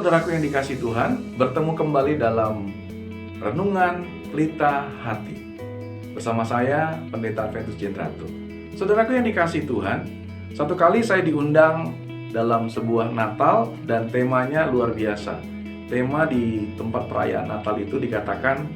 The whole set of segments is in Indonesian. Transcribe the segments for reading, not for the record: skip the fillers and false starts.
saudaraku yang dikasihi Tuhan, bertemu kembali dalam Renungan Pelita Hati bersama saya, Pendeta Adventus Jendrato. Saudaraku yang dikasihi Tuhan, satu kali saya diundang dalam sebuah Natal dan temanya luar biasa. Tema di tempat perayaan Natal itu dikatakan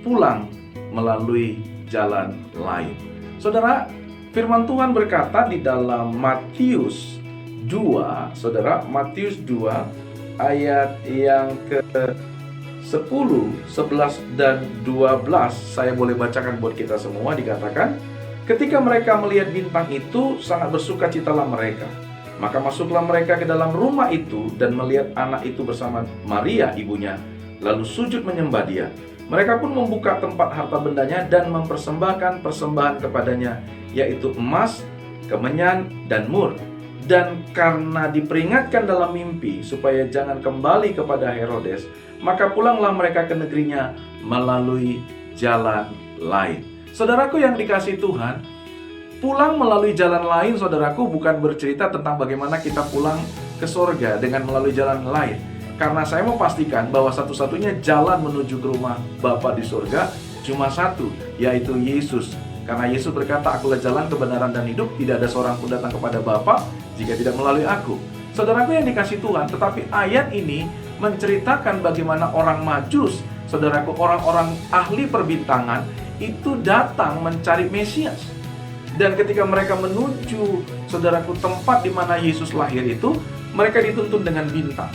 pulang melalui jalan lain. Saudara, firman Tuhan berkata di dalam Matius 2, saudara, Matius 2 ayat yang ke-10, 11, dan 12 saya boleh bacakan buat kita semua. Dikatakan, ketika mereka melihat bintang itu, sangat bersukacitalah mereka. Maka masuklah mereka ke dalam rumah itu dan melihat anak itu bersama Maria ibunya, lalu sujud menyembah dia. Mereka pun membuka tempat harta bendanya dan mempersembahkan persembahan kepadanya, yaitu emas, kemenyan, dan mur. Dan karena diperingatkan dalam mimpi supaya jangan kembali kepada Herodes, maka pulanglah mereka ke negerinya melalui jalan lain. Saudaraku yang dikasihi Tuhan, pulang melalui jalan lain, saudaraku, bukan bercerita tentang bagaimana kita pulang ke surga dengan melalui jalan lain. Karena saya mau pastikan bahwa satu-satunya jalan menuju ke rumah Bapa di surga cuma satu, yaitu Yesus. Karena Yesus berkata, akulah jalan, kebenaran, dan hidup. Tidak ada seorang pun datang kepada Bapa jika tidak melalui aku. Saudaraku yang dikasihi Tuhan, tetapi ayat ini menceritakan bagaimana orang Majus, saudaraku, orang-orang ahli perbintangan itu datang mencari Mesias. Dan ketika mereka menuju, saudaraku, tempat di mana Yesus lahir itu, mereka dituntun dengan bintang.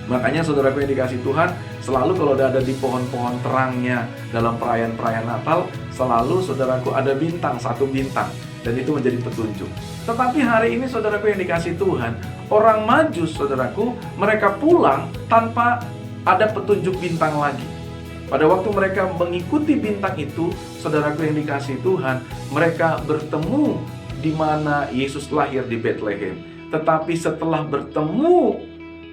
Makanya saudaraku yang dikasihi Tuhan, selalu kalau ada di pohon-pohon terangnya dalam perayaan-perayaan Natal, selalu saudaraku ada bintang, satu bintang. Dan itu menjadi petunjuk. Tetapi hari ini saudaraku yang dikasihi Tuhan, orang Majus, saudaraku, mereka pulang tanpa ada petunjuk bintang lagi. Pada waktu mereka mengikuti bintang itu, saudaraku yang dikasihi Tuhan, mereka bertemu di mana Yesus lahir di Bethlehem. Tetapi setelah bertemu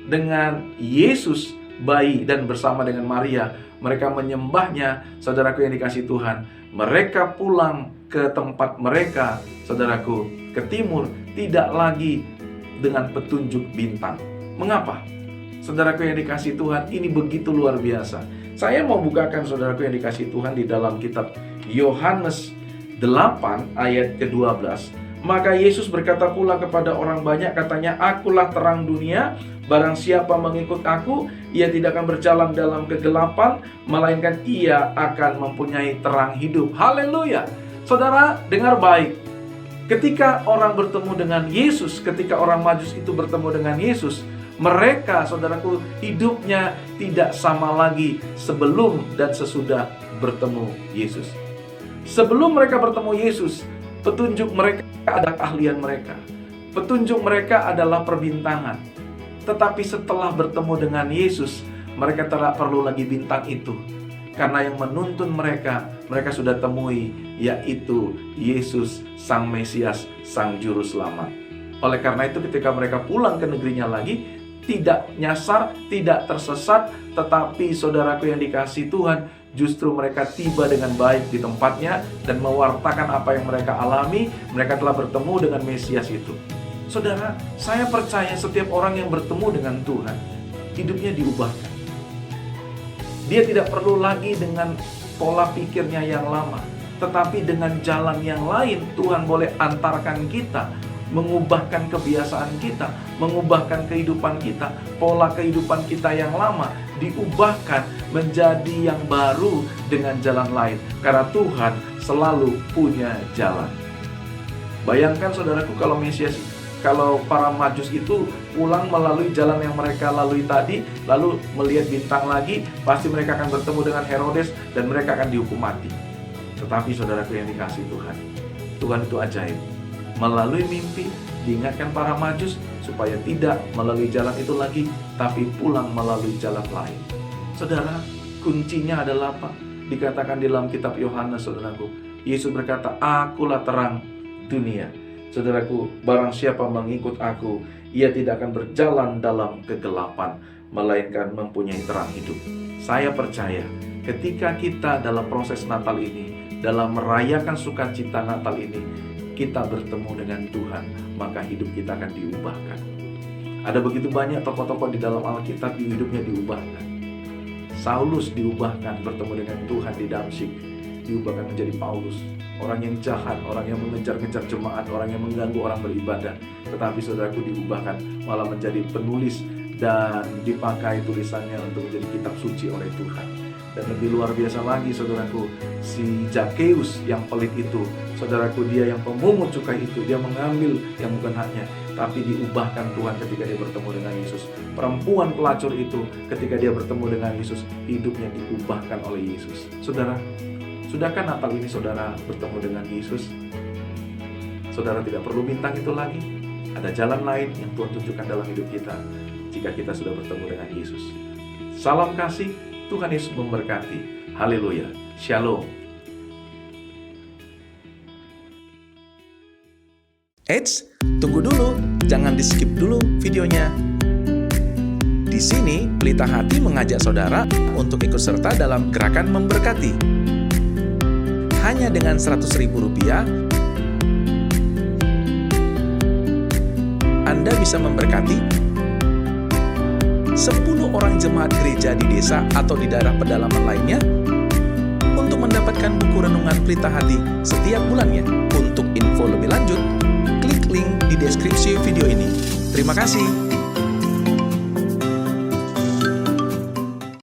dengan Yesus bayi dan bersama dengan Maria, mereka menyembahnya, saudaraku yang dikasihi Tuhan. Mereka pulang ke tempat mereka, saudaraku, ke timur, tidak lagi dengan petunjuk bintang. Mengapa? Saudaraku yang dikasihi Tuhan, ini begitu luar biasa. Saya mau bukakan, saudaraku yang dikasihi Tuhan, di dalam kitab Yohanes 8 ayat ke-12. Maka Yesus berkata pula kepada orang banyak, katanya, akulah terang dunia, barang siapa mengikut aku, ia tidak akan berjalan dalam kegelapan, melainkan ia akan mempunyai terang hidup. Haleluya. Saudara, dengar baik. Ketika orang bertemu dengan Yesus, ketika orang Majus itu bertemu dengan Yesus, mereka, saudaraku, hidupnya tidak sama lagi sebelum dan sesudah bertemu Yesus. Sebelum mereka bertemu Yesus, petunjuk mereka adalah keahlian mereka. Petunjuk mereka adalah perbintangan. Tetapi setelah bertemu dengan Yesus, mereka tidak perlu lagi bintang itu. Karena yang menuntun mereka, mereka sudah temui, yaitu Yesus, Sang Mesias, Sang Juru Selamat. Oleh karena itu ketika mereka pulang ke negerinya lagi, tidak nyasar, tidak tersesat, tetapi saudaraku yang dikasihi Tuhan, justru mereka tiba dengan baik di tempatnya dan mewartakan apa yang mereka alami. Mereka telah bertemu dengan Mesias itu. Saudara, saya percaya setiap orang yang bertemu dengan Tuhan, hidupnya diubahkan. Dia tidak perlu lagi dengan pola pikirnya yang lama, tetapi dengan jalan yang lain Tuhan boleh antarkan kita, mengubahkan kebiasaan kita, mengubahkan kehidupan kita. Pola kehidupan kita yang lama diubahkan menjadi yang baru dengan jalan lain. Karena Tuhan selalu punya jalan. Bayangkan saudaraku, kalau para Majus itu pulang melalui jalan yang mereka lalui tadi, lalu melihat bintang lagi, pasti mereka akan bertemu dengan Herodes dan mereka akan dihukum mati. Tetapi saudaraku yang dikasihi Tuhan, Tuhan itu ajaib. Melalui mimpi diingatkan para Majus supaya tidak melalui jalan itu lagi, tapi pulang melalui jalan lain. Saudara, kuncinya adalah apa? Dikatakan di dalam kitab Yohanes, saudaraku, Yesus berkata, akulah terang dunia. Saudaraku, barang siapa mengikut aku, ia tidak akan berjalan dalam kegelapan, melainkan mempunyai terang hidup. Saya percaya ketika kita dalam proses Natal ini, dalam merayakan sukacita Natal ini, kita bertemu dengan Tuhan, maka hidup kita akan diubahkan. Ada begitu banyak tokoh-tokoh di dalam Alkitab yang hidupnya diubahkan. Saulus diubahkan bertemu dengan Tuhan di Damsyik, diubahkan menjadi Paulus. Orang yang jahat, orang yang mengejar-ngejar jemaat, orang yang mengganggu orang beribadah. Tetapi saudaraku diubahkan malah menjadi penulis dan dipakai tulisannya untuk menjadi kitab suci oleh Tuhan. Dan lebih luar biasa lagi saudaraku, si Zakeus yang pelit itu, saudaraku, dia yang pemungut cukai itu, dia mengambil yang bukan haknya, tapi diubahkan Tuhan ketika dia bertemu dengan Yesus. Perempuan pelacur itu ketika dia bertemu dengan Yesus, hidupnya diubahkan oleh Yesus. Saudara, sudahkah Natal ini saudara bertemu dengan Yesus? Saudara tidak perlu bintang itu lagi. Ada jalan lain yang Tuhan tunjukkan dalam hidup kita jika kita sudah bertemu dengan Yesus. Salam kasih, Tuhan Yesus memberkati. Haleluya. Shalom. Eits, tunggu dulu, jangan di-skip dulu videonya. Di sini, Pelita Hati mengajak saudara untuk ikut serta dalam gerakan memberkati. Hanya dengan Rp100.000, Anda bisa memberkati 10 orang jemaat gereja di desa atau di daerah pedalaman lainnya untuk mendapatkan buku renungan Pelita Hati setiap bulannya. Untuk info lebih lanjut, klik link di deskripsi video ini. Terima kasih.